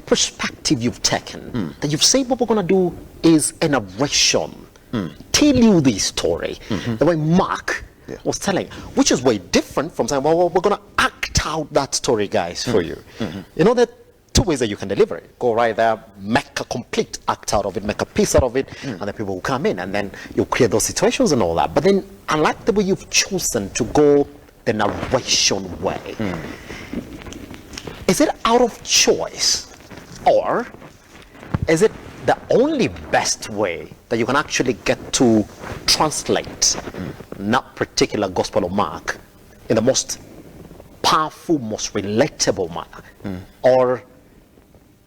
perspective you've taken, that you've said what we're going to do is a narration, tell you the story, the way Mark was telling, which is way different from saying, well, we're going to act out that story, guys, for you. You know, that two ways that you can deliver it. Go right there, make a complete act out of it, make a piece out of it, and then people will come in, and then you'll create those situations and all that. But then, unlike the way you've chosen to go the narration way, is it out of choice, or is it the only best way that you can actually get to translate that particular Gospel of Mark in the most powerful, most relatable manner? Or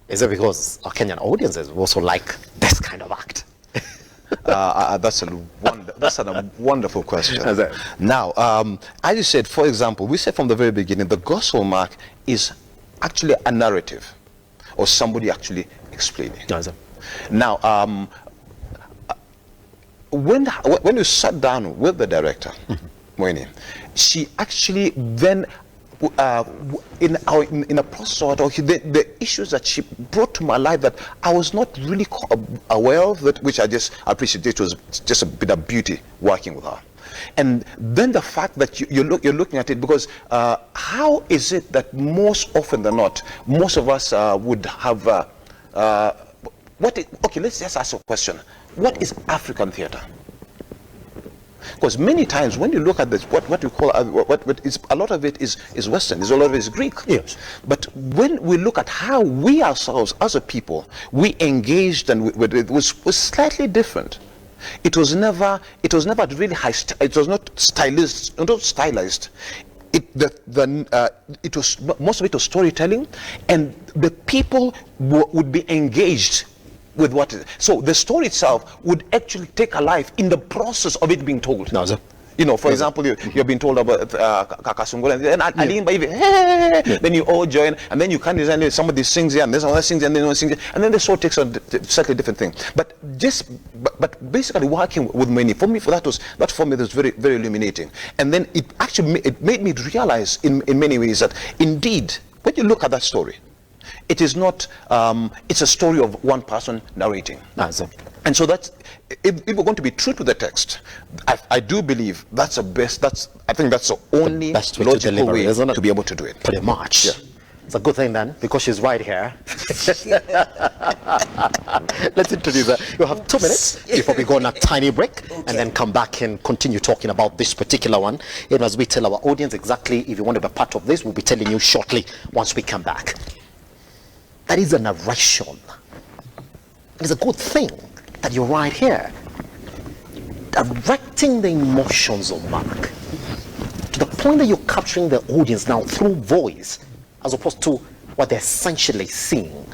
is it because our Kenyan audiences also like this kind of act? That's a wonderful question. Now, as you said, for example, we said from the very beginning, the Gospel of Mark is actually a narrative, or somebody actually explaining. Now, when you sat down with the director, Mweni, she actually then, in a process of the issues that she brought to my life that I was not really aware of, that which I just appreciate. It was just a bit of beauty working with her. And then the fact that you're looking at it, because how is it that most often than not, most of us would have okay, let's just ask a question. What is African theater? Because many times when you look at this, what we call what is, a lot of it is Western, a lot of it is Greek. Yes. But when we look at how we ourselves as a people we engaged, and it was slightly different. It was never really high. It was not stylized. It was, most of it was storytelling, and the people would be engaged with what is. So the story itself would actually take a life in the process of it being told. No, sir. You know, for example, you've been told about Kakasungula, and then you all join, and then you can't design it. Somebody sings here, and there's another sings, and then sings, and then the show takes a slightly different thing. But basically working with many, for me, that for me was very, very illuminating. And then it actually made me realize in many ways that indeed, when you look at that story, it is not. It's a story of one person narrating. And so that's, if we're going to be true to the text, I do believe that's the best. I think that's the only best way logical to way isn't it? to be able to do it. Pretty much. Yeah. It's a good thing then, because she's right here. Let's introduce her. You'll have 2 minutes before we go on a tiny break, and then come back and continue talking about this particular one. And as we tell our audience exactly, if you want to be part of this, we'll be telling you shortly once we come back. That is a narration. It's a good thing that you're right here, directing the emotions of Mark to the point that you're capturing the audience now through voice, as opposed to what they're essentially seeing.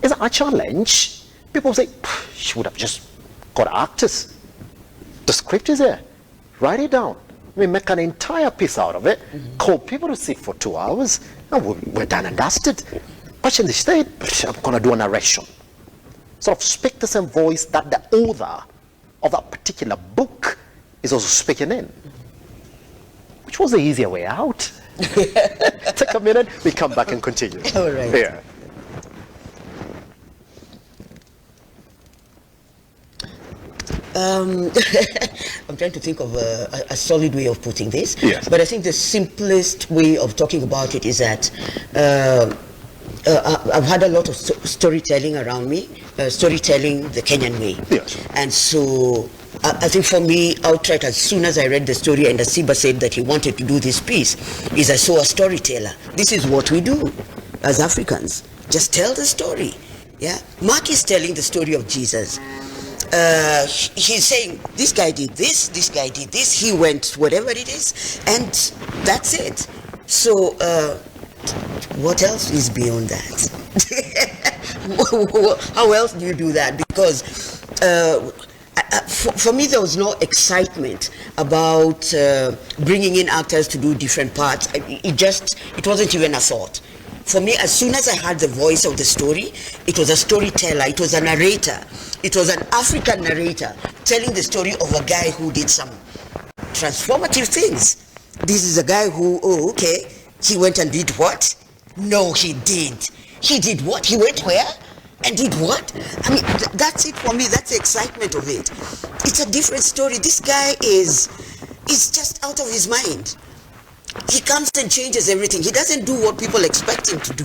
It's a challenge. People say, she would have just got actors. The script is there. Write it down. We make an entire piece out of it, call people to sit for 2 hours, and we're done and dusted. But in the state, I'm going to do a narration. Sort of speak the same voice that the author of that particular book is also speaking in. Which was the easier way out. Take a minute, we come back and continue. All right. Yeah. I'm trying to think of a solid way of putting this. Yes. But I think the simplest way of talking about it is that I've had a lot of storytelling around me, storytelling the Kenyan way. Yes. And so I think for me, outright, as soon as I read the story and Asiba said that he wanted to do this piece, is I saw a storyteller. This is what we do as Africans. Just tell the story. Yeah. Mark is telling the story of Jesus. He's saying, this guy did this, he went, whatever it is, and that's it. So, what else is beyond that? How else do you do that? Because for me, there was no excitement about bringing in actors to do different parts. It wasn't even a thought. For me, as soon as I heard the voice of the story, it was a storyteller, it was a narrator. It was an African narrator telling the story of a guy who did some transformative things. This is a guy who, he went and did what? No, he did. He did what? He went where? And did what? I mean, that's it for me. That's the excitement of it. It's a different story. This guy is just out of his mind. He comes and changes everything. He doesn't do what people expect him to do.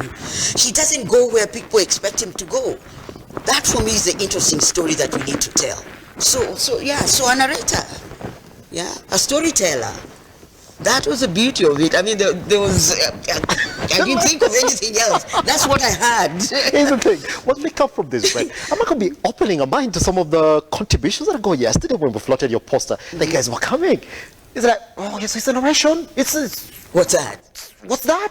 He doesn't go where people expect him to go. That for me is the interesting story that we need to tell. So a narrator, a storyteller. That was the beauty of it. I mean, there was, I didn't think of anything else. That's what I had. Here's the thing. What we come from this, right? I'm not going to be opening a mind to some of the contributions that I got yesterday when we floated your poster. The guys were coming. It's like, oh, yes, it's a narration. It's What's that? what's that?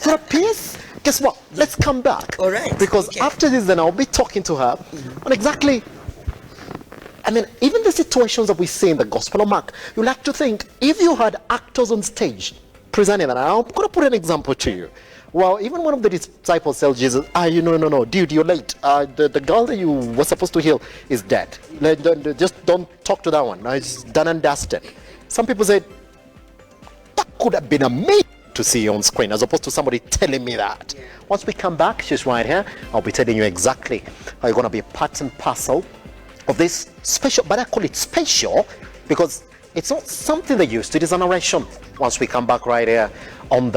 For a piece? Guess what? Let's come back. All right. Because Okay. after this, then I'll be talking to her on exactly. I mean, even the situations that we see in the Gospel of Mark, you like to think if you had actors on stage presenting that. I'm going to put an example to you. Well, even one of the disciples tells Jesus, no, dude, you're late. The girl that you were supposed to heal is dead. Just don't talk to that one. No, it's done and dusted. Some people said, that could have been amazing to see you on screen as opposed to somebody telling me that. Yeah. Once we come back, she's right here. I'll be telling you exactly how you're going to be part and parcel of this special, but I call it special because it's not something they used. It is a narration. Once we come back right here on the